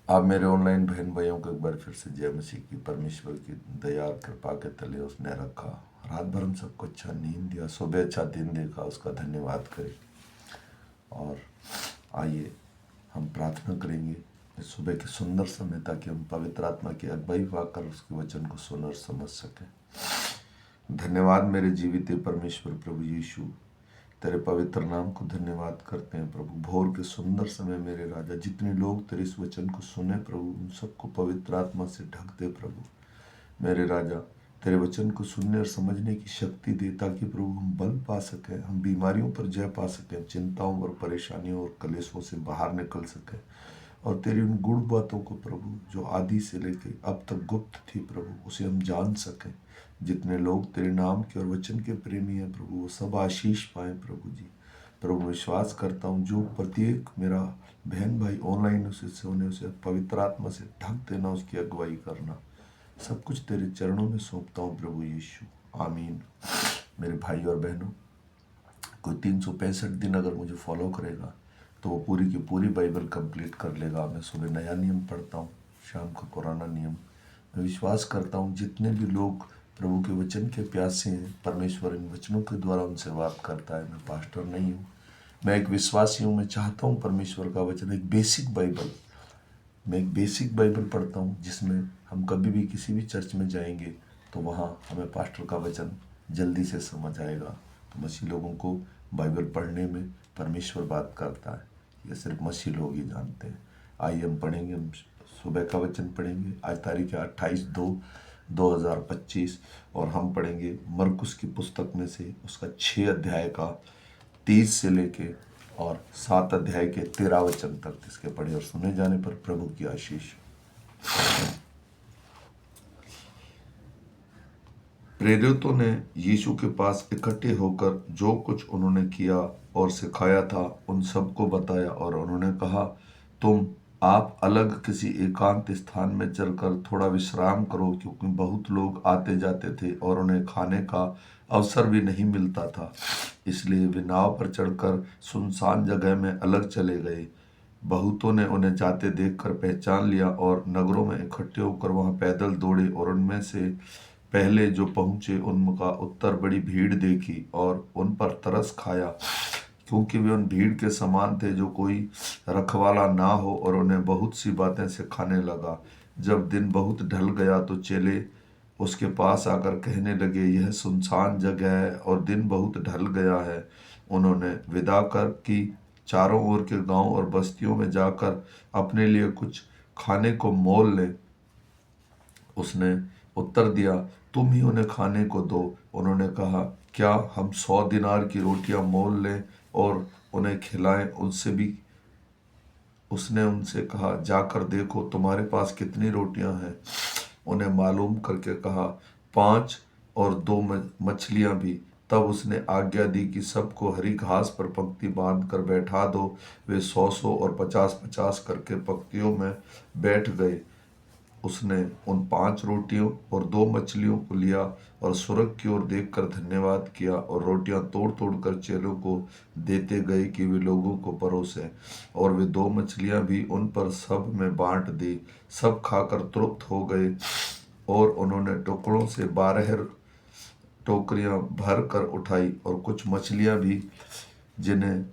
आप मेरे ऑनलाइन बहन भाइयों को एक बार फिर से जय मसीह की। परमेश्वर की दया और कृपा के तले उसने रखा। रात भर हम सबको अच्छा नींद दिया, सुबह अच्छा दिन देखा, उसका धन्यवाद करें। और आइए हम प्रार्थना करेंगे इस सुबह के सुंदर समय, ताकि हम पवित्र आत्मा की अगुवाई पाकर उसके वचन को सुन और समझ सकें। धन्यवाद मेरे जीवित परमेश्वर प्रभु यीशु, तेरे पवित्र नाम को धन्यवाद करते हैं प्रभु। भोर के सुंदर समय मेरे राजा, जितने लोग तेरे इस वचन को सुने प्रभु, उन सबको पवित्र आत्मा से ढक दे प्रभु। मेरे राजा, तेरे वचन को सुनने और समझने की शक्ति दे, ताकि प्रभु हम बल पा सकें, हम बीमारियों पर जय पा सकें, चिंताओं और परेशानियों और कलेशों से बाहर निकल सकें, और तेरी उन गुण बातों को प्रभु जो आदि से लेकर अब तक गुप्त थी प्रभु, उसे हम जान सकें। जितने लोग तेरे नाम के और वचन के प्रेमी हैं प्रभु, वो सब आशीष पाएं प्रभु जी। प्रभु विश्वास करता हूँ जो प्रत्येक मेरा बहन भाई ऑनलाइन उसे सोने, उसे पवित्र आत्मा से ढक देना, उसकी अगुवाई करना, सब कुछ तेरे चरणों में सौंपता हूँ प्रभु यीशु, आमीन। मेरे भाई और बहनों, कोई 365 दिन अगर मुझे फॉलो करेगा तो वो पूरी की पूरी बाइबल कंप्लीट कर लेगा। मैं सुबह नया नियम पढ़ता हूँ, शाम को पुराना नियम। मैं विश्वास करता हूँ जितने भी लोग प्रभु के वचन के प्यासे हैं, परमेश्वर इन वचनों के द्वारा उनसे बात करता है। मैं पास्टर नहीं हूँ, मैं एक विश्वासी हूँ। मैं चाहता हूँ परमेश्वर का वचन, एक बेसिक बाइबल, मैं एक बेसिक बाइबल पढ़ता हूँ, जिसमें हम कभी भी किसी भी चर्च में जाएंगे तो वहाँ हमें पास्टर का वचन जल्दी से समझ आएगा। तो मसीह लोगों को बाइबल पढ़ने में परमेश्वर बात करता है, ये सिर्फ मसीह लोग ही जानते हैं। आइए हम पढ़ेंगे, हम सुबह का वचन पढ़ेंगे। आज तारीख है 28/2/2025, और हम पढ़ेंगे मरकुस की पुस्तक में से उसका 6 अध्याय का 30 से लेके और 7 अध्याय के 13 वचन तक, इसके पढ़े और सुने जाने पर प्रभु की आशीष। प्रेरितों ने यीशु के पास इकट्ठे होकर जो कुछ उन्होंने किया और सिखाया था उन सबको बताया, और उन्होंने कहा, आप अलग किसी एकांत स्थान में चलकर थोड़ा विश्राम करो, क्योंकि बहुत लोग आते जाते थे और उन्हें खाने का अवसर भी नहीं मिलता था। इसलिए वे नाव पर चढ़कर सुनसान जगह में अलग चले गए। बहुतों ने उन्हें जाते देखकर पहचान लिया और नगरों में इकट्ठे होकर वहां पैदल दौड़े, और उनमें से पहले जो पहुंचे उनका उत्तर बड़ी भीड़ देखी और उन पर तरस खाया, क्योंकि वे उन भीड़ के समान थे जो कोई रखवाला ना हो, और उन्हें बहुत सी बातें सिखाने लगा। जब दिन बहुत ढल गया तो चेले उसके पास आकर कहने लगे, यह सुनसान जगह है और दिन बहुत ढल गया है। उन्होंने विदा कर कि चारों ओर के गांव और बस्तियों में जाकर अपने लिए कुछ खाने को मोल लें। उसने उत्तर दिया, तुम ही उन्हें खाने को दो। उन्होंने कहा, क्या हम 100 दिनार की रोटियां मोल लें और उन्हें खिलाएं? उसने उनसे कहा, जाकर देखो तुम्हारे पास कितनी रोटियां हैं। उन्हें मालूम करके कहा, 5 और 2 मछलियां भी। तब उसने आज्ञा दी कि सबको हरी घास पर पंक्ति बांध कर बैठा दो। वे 100 और 50 करके पंक्तियों में बैठ गए। उसने उन 5 रोटियों और 2 मछलियों को लिया और स्वर्ग की ओर देखकर धन्यवाद किया, और रोटियां तोड़ तोड़ कर चेलों को देते गए कि वे लोगों को परोसें। और वे 2 मछलियां भी उन पर सब में बांट दी। सब खाकर तृप्त हो गए, और उन्होंने टुकड़ों से 12 टोकरियां भर कर उठाई, और कुछ मछलियां भी जिन्हें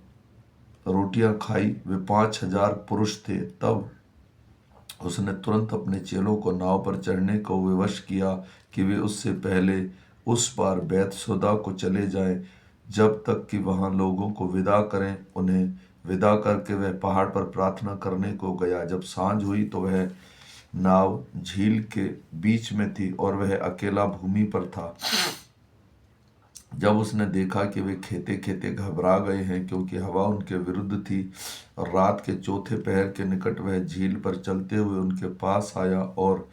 रोटियां खाई वे 5,000 पुरुष थे। तब उसने तुरंत अपने चेलों को नाव पर चढ़ने को विवश किया कि वे उससे पहले उस पार बैतसुदा को चले जाएं, जब तक कि वहां लोगों को विदा करें। उन्हें विदा करके वह पहाड़ पर प्रार्थना करने को गया। जब सांझ हुई तो वह नाव झील के बीच में थी और वह अकेला भूमि पर था। जब उसने देखा कि वे खेते खेते घबरा गए हैं, क्योंकि हवा उनके विरुद्ध थी, और रात के चौथे पहर के निकट वह झील पर चलते हुए उनके पास आया, और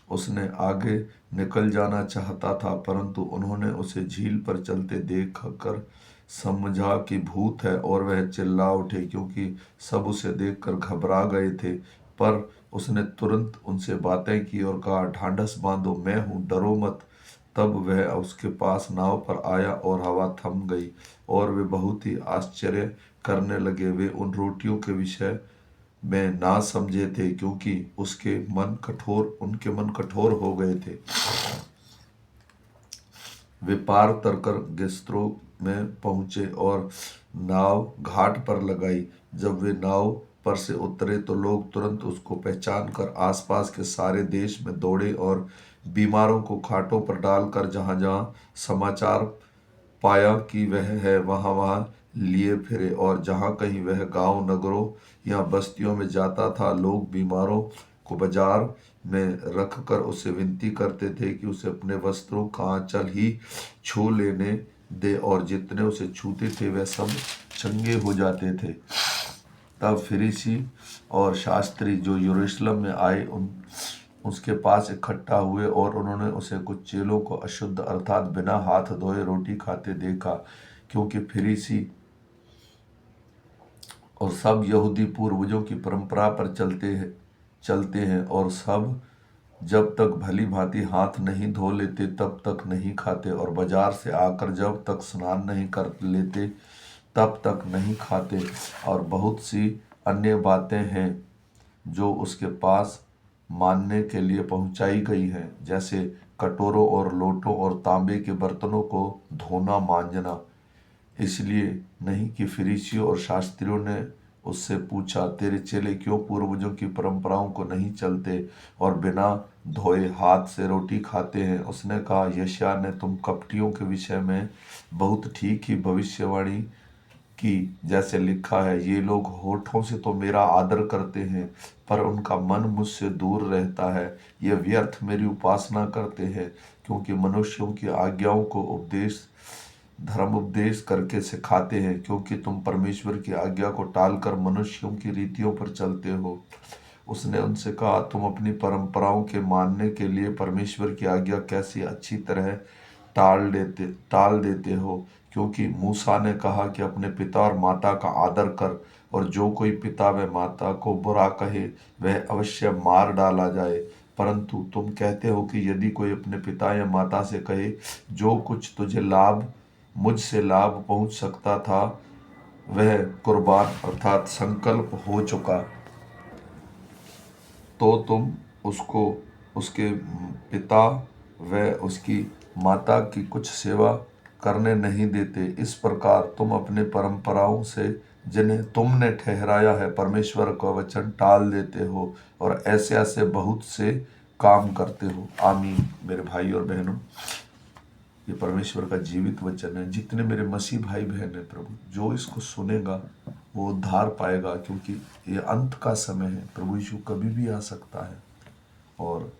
उसने आगे निकल जाना चाहता था, परंतु उन्होंने उसे झील पर चलते देख कर समझा कि भूत है, और वह चिल्ला उठे, क्योंकि सब उसे देखकर घबरा गए थे। पर उसने तुरंत उनसे बातें की और कहा, ढांढस बांधो, मैं हूँ, डरो मत। तब वह उसके पास नाव पर आया और हवा थम गई, और वे बहुत ही आश्चर्य करने लगे। वे उन रोटियों के विषय में ना समझे थे, क्योंकि उनके मन कठोर हो गए थे। वे पार उतरकर गेस्त्रो में पहुंचे और नाव घाट पर लगाई। जब वे नाव पर से उतरे तो लोग तुरंत उसको पहचान कर आसपास के सारे देश में दौड़े और बीमारों को खाटों पर डालकर जहां जहां समाचार पाया कि वह है वहां वहां लिए फिरे। और जहां कहीं वह गांव नगरों या बस्तियों में जाता था, लोग बीमारों को बाजार में रखकर उसे विनती करते थे कि उसे अपने वस्त्रों का आंचल ही छू लेने दे, और जितने उसे छूते थे वह सब चंगे हो जाते थे। तब फरीसी और शास्त्री जो यरूशलेम में आए उसके पास इकट्ठा हुए, और उन्होंने उसे कुछ चेलों को अशुद्ध अर्थात बिना हाथ धोए रोटी खाते देखा, क्योंकि फरीसी और सब यहूदी पूर्वजों की परंपरा पर चलते हैं, और सब जब तक भली भांति हाथ नहीं धो लेते तब तक नहीं खाते, और बाजार से आकर जब तक स्नान नहीं कर लेते तब तक नहीं खाते। और बहुत सी अन्य बातें हैं जो उसके पास मानने के लिए पहुंचाई गई हैं, जैसे कटोरों और लोटों और तांबे के बर्तनों को धोना मांजना। इसलिए नहीं कि फरीसियों और शास्त्रियों ने उससे पूछा, तेरे चेले क्यों पूर्वजों की परंपराओं को नहीं चलते और बिना धोए हाथ से रोटी खाते हैं? उसने कहा, यशायाह ने तुम कपटियों के विषय में बहुत ठीक ही भविष्यवाणी की, जैसे लिखा है, ये लोग होठों से तो मेरा आदर करते हैं, पर उनका मन मुझसे दूर रहता है। ये व्यर्थ मेरी उपासना करते हैं, क्योंकि मनुष्यों की आज्ञाओं को धर्म उपदेश करके सिखाते हैं, क्योंकि तुम परमेश्वर की आज्ञा को टालकर मनुष्यों की रीतियों पर चलते हो। उसने उनसे कहा, तुम अपनी परंपराओं के मानने के लिए परमेश्वर की आज्ञा कैसी अच्छी तरह टाल देते हो, क्योंकि मूसा ने कहा कि अपने पिता और माता का आदर कर, और जो कोई पिता व माता को बुरा कहे वह अवश्य मार डाला जाए। परंतु तुम कहते हो कि यदि कोई अपने पिता या माता से कहे, जो कुछ मुझसे लाभ पहुंच सकता था वह कुर्बान अर्थात संकल्प हो चुका, तो तुम उसको उसके पिता व उसकी माता की कुछ सेवा करने नहीं देते। इस प्रकार तुम अपने परंपराओं से जिन्हें तुमने ठहराया है परमेश्वर का वचन टाल देते हो, और ऐसे ऐसे बहुत से काम करते हो। आमीन। मेरे भाई और बहनों, ये परमेश्वर का जीवित वचन है। जितने मेरे मसीह भाई बहन है, प्रभु जो इसको सुनेगा वो उद्धार पाएगा, क्योंकि ये अंत का समय है। प्रभु यीशु कभी भी आ सकता है, और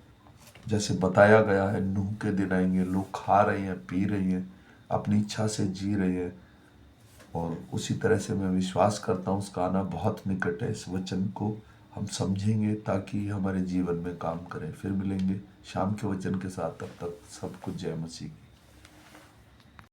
जैसे बताया गया है, नूह के दिन आएंगे, लोग खा रहे हैं, पी रहे हैं, अपनी इच्छा से जी रहे हैं, और उसी तरह से मैं विश्वास करता हूँ उसका आना बहुत निकट है। इस वचन को हम समझेंगे ताकि हमारे जीवन में काम करें। फिर मिलेंगे शाम के वचन के साथ। तब तक सबको जय मसीह की।